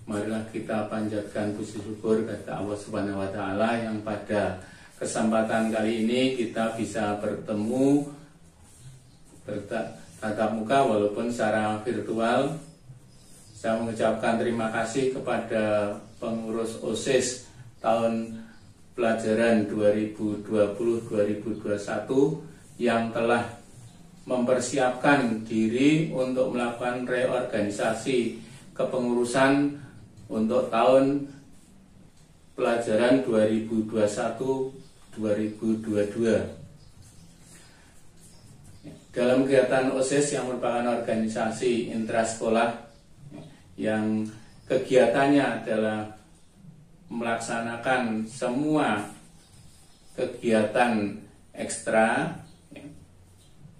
marilah kita panjatkan puji syukur kepada Allah Subhanahu wa taala yang pada kesempatan kali ini kita bisa bertemu bertatap muka walaupun secara virtual. Saya mengucapkan terima kasih kepada pengurus OSIS tahun pelajaran 2020-2021 yang telah mempersiapkan diri untuk melakukan reorganisasi kepengurusan untuk tahun pelajaran 2021-2022. Dalam kegiatan OSIS yang merupakan organisasi intrasekolah yang kegiatannya adalah melaksanakan semua kegiatan ekstra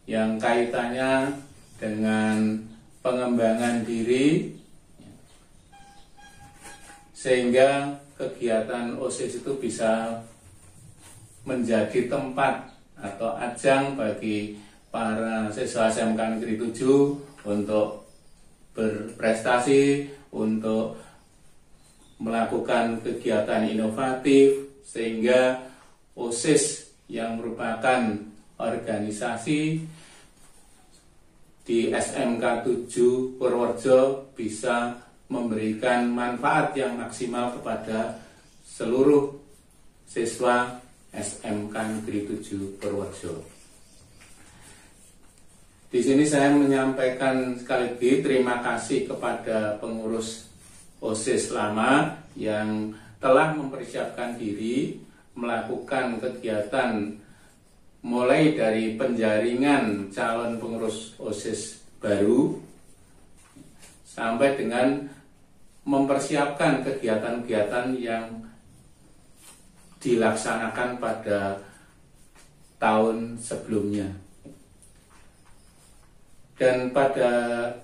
yang kaitannya dengan pengembangan diri, sehingga kegiatan OSIS itu bisa menjadi tempat atau ajang bagi para siswa SMK Negeri 7 untuk berprestasi, untuk melakukan kegiatan inovatif, sehingga OSIS yang merupakan organisasi di SMK 7 Purworejo bisa memberikan manfaat yang maksimal kepada seluruh siswa SMK Negeri 7 Purworejo. Di sini saya menyampaikan sekali lagi terima kasih kepada pengurus OSIS lama yang telah mempersiapkan diri melakukan kegiatan mulai dari penjaringan calon pengurus OSIS baru sampai dengan mempersiapkan kegiatan-kegiatan yang dilaksanakan pada tahun sebelumnya. Dan pada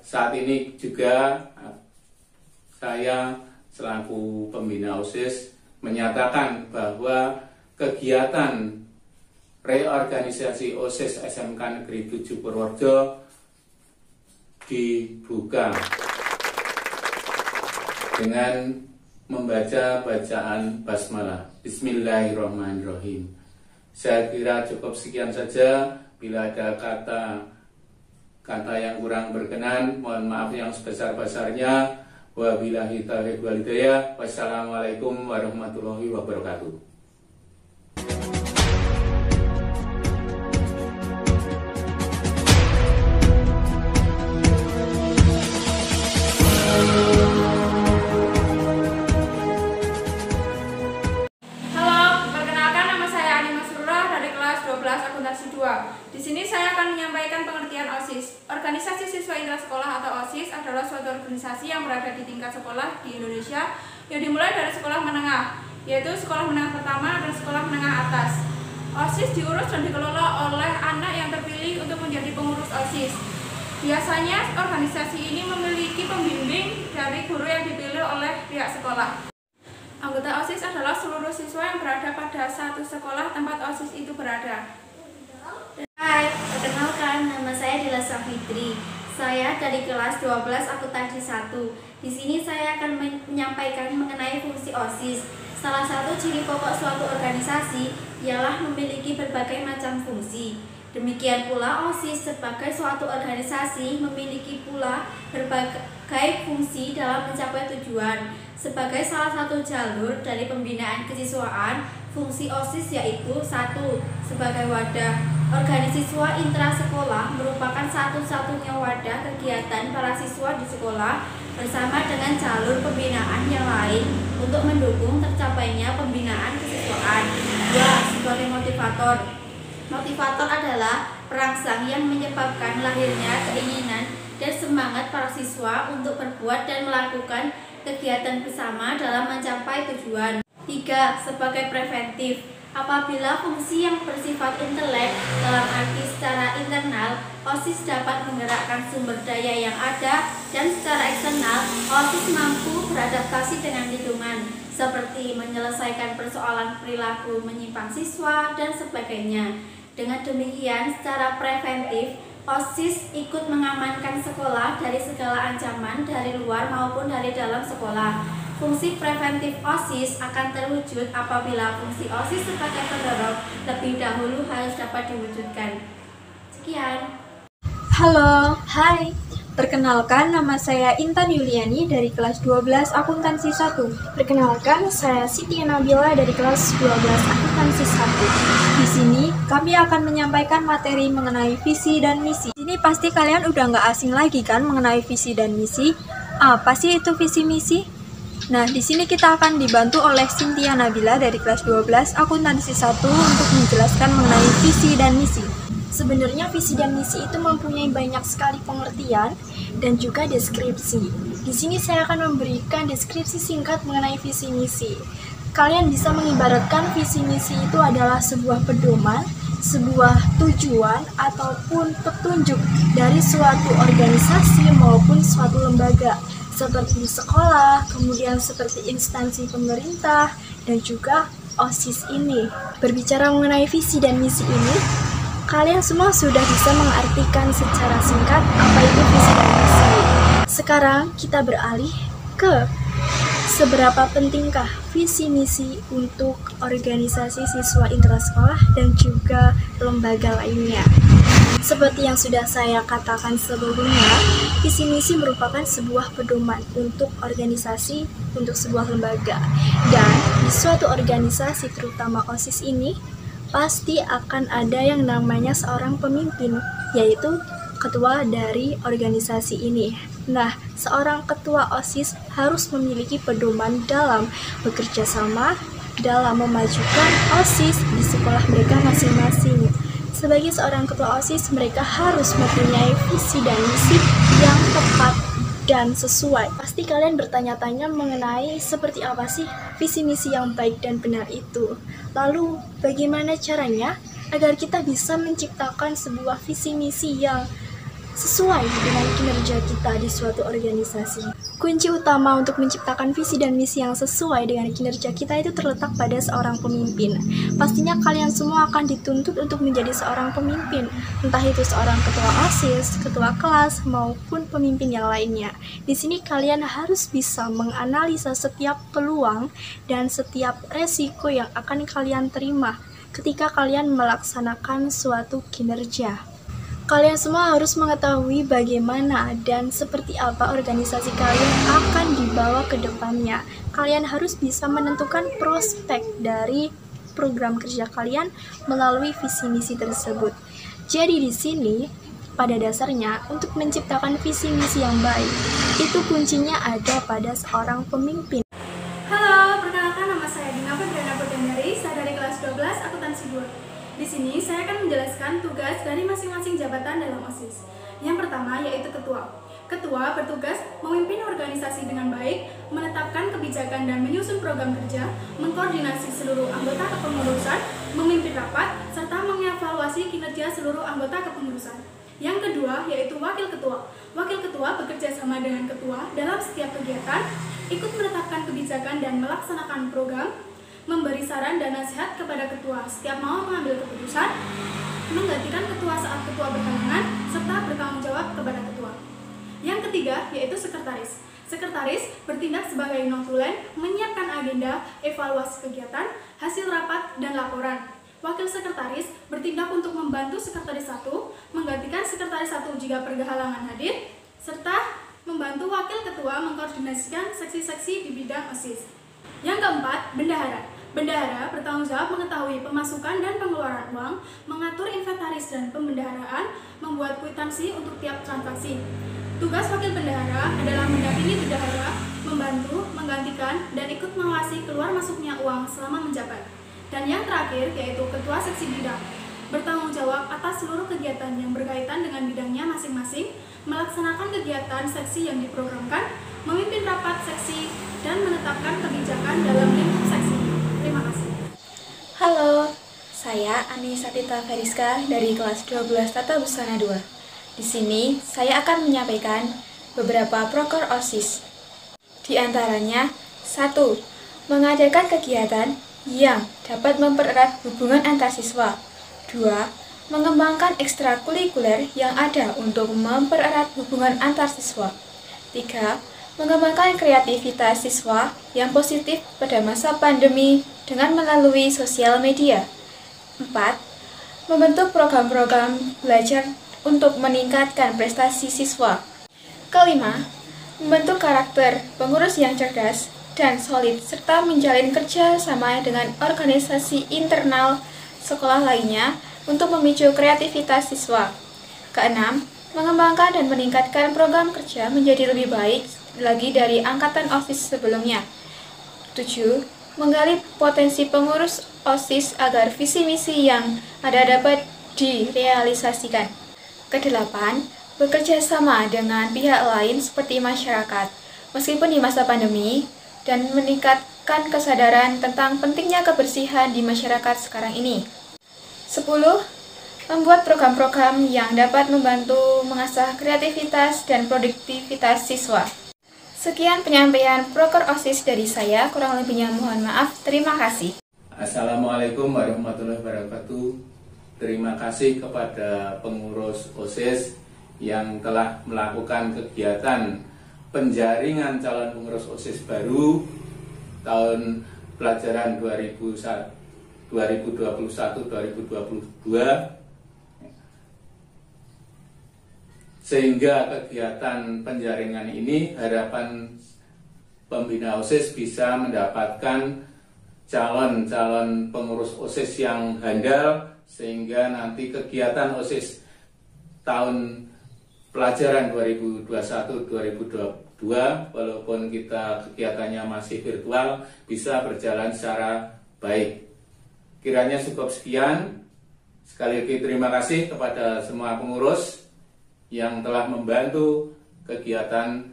saat ini juga saya selaku pembina OSIS menyatakan bahwa kegiatan reorganisasi OSIS SMK Negeri 7 Purworejo dibuka dengan membaca bacaan basmalah. Bismillahirrahmanirrahim. Saya kira cukup sekian saja. Bila ada kata yang kurang berkenan, mohon maaf yang sebesar-besarnya. Wabillahi taufiq wal hidayah. Wassalamualaikum warahmatullahi wabarakatuh. Akuntansi 2. Di sini saya akan menyampaikan pengertian OSIS. Organisasi Siswa Intrasekolah atau OSIS adalah suatu organisasi yang berada di tingkat sekolah di Indonesia yang dimulai dari sekolah menengah, yaitu sekolah menengah pertama dan sekolah menengah atas. OSIS diurus dan dikelola oleh anak yang terpilih untuk menjadi pengurus OSIS. Biasanya organisasi ini memiliki pembimbing dari guru yang dipilih oleh pihak sekolah. Anggota OSIS adalah seluruh siswa yang berada pada satu sekolah tempat OSIS itu berada. Hai, perkenalkan, nama saya Dila Safitri. Saya dari kelas 12 Akuntansi 1. Di sini saya akan menyampaikan mengenai fungsi OSIS. Salah satu ciri pokok suatu organisasi ialah memiliki berbagai macam fungsi. Demikian pula OSIS sebagai suatu organisasi memiliki pula berbagai fungsi dalam mencapai tujuan. Sebagai salah satu jalur dari pembinaan kesiswaan, fungsi OSIS yaitu 1. Sebagai wadah. Organisasi intrasekolah merupakan satu-satunya wadah kegiatan para siswa di sekolah bersama dengan jalur pembinaan yang lain untuk mendukung tercapainya pembinaan kesiswaan. 2. Sebagai motivator. Motivator adalah perangsang yang menyebabkan lahirnya keinginan dan semangat para siswa untuk berbuat dan melakukan kegiatan bersama dalam mencapai tujuan. 3. Sebagai preventif. Apabila fungsi yang bersifat intelek dalam arti secara internal, OSIS dapat menggerakkan sumber daya yang ada, dan secara eksternal, OSIS mampu beradaptasi dengan lingkungan, seperti menyelesaikan persoalan perilaku menyimpang siswa dan sebagainya. Dengan demikian, secara preventif, OSIS ikut mengamankan sekolah dari segala ancaman dari luar maupun dari dalam sekolah. Fungsi preventif OSIS akan terwujud apabila fungsi OSIS sebagai pendorong lebih dahulu harus dapat diwujudkan. Sekian. Halo, hai. Perkenalkan, nama saya Intan Yuliani dari kelas 12 Akuntansi 1. Perkenalkan, saya Siti Nabila dari kelas 12 Akuntansi 1. Di sini, kami akan menyampaikan materi mengenai visi dan misi. Di sini pasti kalian udah nggak asing lagi kan mengenai visi dan misi. Apa sih itu visi misi? Nah, di sini kita akan dibantu oleh Cynthia Nabila dari kelas 12 Akuntansi 1 untuk menjelaskan mengenai visi dan misi. Sebenarnya visi dan misi itu mempunyai banyak sekali pengertian dan juga deskripsi. Di sini saya akan memberikan deskripsi singkat mengenai visi misi. Kalian bisa mengibaratkan visi misi itu adalah sebuah pedoman, sebuah tujuan ataupun petunjuk dari suatu organisasi maupun suatu lembaga seperti sekolah, kemudian seperti instansi pemerintah dan juga OSIS ini. Berbicara mengenai visi dan misi ini, kalian semua sudah bisa mengartikan secara singkat apa itu visi dan misi. Sekarang kita beralih ke seberapa pentingkah visi misi untuk organisasi siswa intrasekolah dan juga lembaga lainnya. Seperti yang sudah saya katakan sebelumnya, visi misi merupakan sebuah pedoman untuk organisasi, untuk sebuah lembaga. Dan di suatu organisasi terutama OSIS ini, pasti akan ada yang namanya seorang pemimpin, yaitu ketua dari organisasi ini. Nah, seorang ketua OSIS harus memiliki pedoman dalam bekerja sama, dalam memajukan OSIS di sekolah mereka masing-masing. Sebagai seorang ketua OSIS, mereka harus mempunyai visi dan misi yang tepat dan sesuai. Pasti kalian bertanya-tanya mengenai seperti apa sih visi misi yang baik dan benar itu. Lalu, bagaimana caranya agar kita bisa menciptakan sebuah visi misi yang sesuai dengan kinerja kita di suatu organisasi. Kunci utama untuk menciptakan visi dan misi yang sesuai dengan kinerja kita itu terletak pada seorang pemimpin. Pastinya kalian semua akan dituntut untuk menjadi seorang pemimpin, entah itu seorang ketua OSIS, ketua kelas, maupun pemimpin yang lainnya. Di sini kalian harus bisa menganalisa setiap peluang dan setiap resiko yang akan kalian terima ketika kalian melaksanakan suatu kinerja. Kalian semua harus mengetahui bagaimana dan seperti apa organisasi kalian akan dibawa ke depannya. Kalian harus bisa menentukan prospek dari program kerja kalian melalui visi misi tersebut. Jadi di sini, pada dasarnya, untuk menciptakan visi misi yang baik, itu kuncinya ada pada seorang pemimpin. Halo, perkenalkan nama saya Dina Febriana Putendari, saya dari kelas 12 Akuntansi 2. Di sini saya akan menjelaskan tugas dari masing-masing jabatan dalam OSIS. Yang pertama yaitu ketua. Ketua bertugas memimpin organisasi dengan baik, menetapkan kebijakan dan menyusun program kerja, mengkoordinasi seluruh anggota kepengurusan, memimpin rapat, serta mengevaluasi kinerja seluruh anggota kepengurusan. Yang kedua yaitu wakil ketua. Wakil ketua bekerja sama dengan ketua dalam setiap kegiatan, ikut menetapkan kebijakan dan melaksanakan program, memberi saran dan nasihat kepada ketua setiap mau mengambil keputusan, menggantikan ketua saat ketua berhalangan, serta bertanggung jawab kepada ketua. Yang ketiga yaitu sekretaris. Sekretaris bertindak sebagai notulen, menyiapkan agenda, evaluasi kegiatan, hasil rapat, dan laporan. Wakil sekretaris bertindak untuk membantu sekretaris 1, menggantikan sekretaris 1 jika berhalangan hadir, serta membantu wakil ketua mengkoordinasikan seksi-seksi di bidang OSIS. Yang keempat, bendahara. Bendahara bertanggung jawab mengetahui pemasukan dan pengeluaran uang, mengatur inventaris dan pembendaharaan, membuat kwitansi untuk tiap transaksi. Tugas wakil bendahara adalah mendampingi bendahara, membantu, menggantikan, dan ikut mengawasi keluar masuknya uang selama menjabat. Dan yang terakhir yaitu ketua seksi bidang, bertanggung jawab atas seluruh kegiatan yang berkaitan dengan bidangnya masing-masing, melaksanakan kegiatan seksi yang diprogramkan, memimpin rapat seksi, dan menetapkan kebijakan dalam lingkup seksi. Terima kasih. Halo, saya Ani Satita Feriska dari kelas 12 Tata Busana 2. Di sini saya akan menyampaikan beberapa proker OSIS. Di antaranya, 1. Mengadakan kegiatan yang dapat mempererat hubungan antar siswa. 2. mengembangkan ekstrakurikuler yang ada untuk mempererat hubungan antar siswa. 3. Mengembangkan kreativitas siswa yang positif pada masa pandemi dengan melalui sosial media. 4. Membentuk program-program belajar untuk meningkatkan prestasi siswa. Kelima, membentuk karakter pengurus yang cerdas dan solid serta menjalin kerja sama dengan organisasi internal sekolah lainnya untuk memicu kreativitas siswa. Keenam, mengembangkan dan meningkatkan program kerja menjadi lebih baik lagi dari angkatan OSIS sebelumnya. 7. Menggali potensi pengurus OSIS agar visi misi yang ada dapat direalisasikan. Kedelapan, bekerja sama dengan pihak lain seperti masyarakat, meskipun di masa pandemi, dan meningkatkan kesadaran tentang pentingnya kebersihan di masyarakat sekarang ini. 10. Membuat program-program yang dapat membantu mengasah kreativitas dan produktivitas siswa. Sekian penyampaian proker OSIS dari saya, kurang lebihnya mohon maaf. Terima kasih. Assalamualaikum warahmatullahi wabarakatuh. Terima kasih kepada pengurus OSIS yang telah melakukan kegiatan penjaringan calon pengurus OSIS baru tahun pelajaran 2021-2022, sehingga kegiatan penjaringan ini harapan pembina OSIS bisa mendapatkan calon-calon pengurus OSIS yang handal, sehingga nanti kegiatan OSIS tahun pelajaran 2021-2022 walaupun kita kegiatannya masih virtual bisa berjalan secara baik. Kiranya cukup sekian. Sekali lagi terima kasih kepada semua pengurus yang telah membantu kegiatan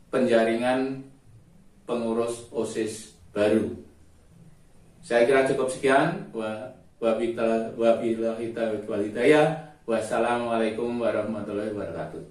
penjaringan pengurus OSIS baru. Saya kira cukup sekian. Wabillahi taufiq wal hidayah. Wassalamualaikum warahmatullahi wabarakatuh.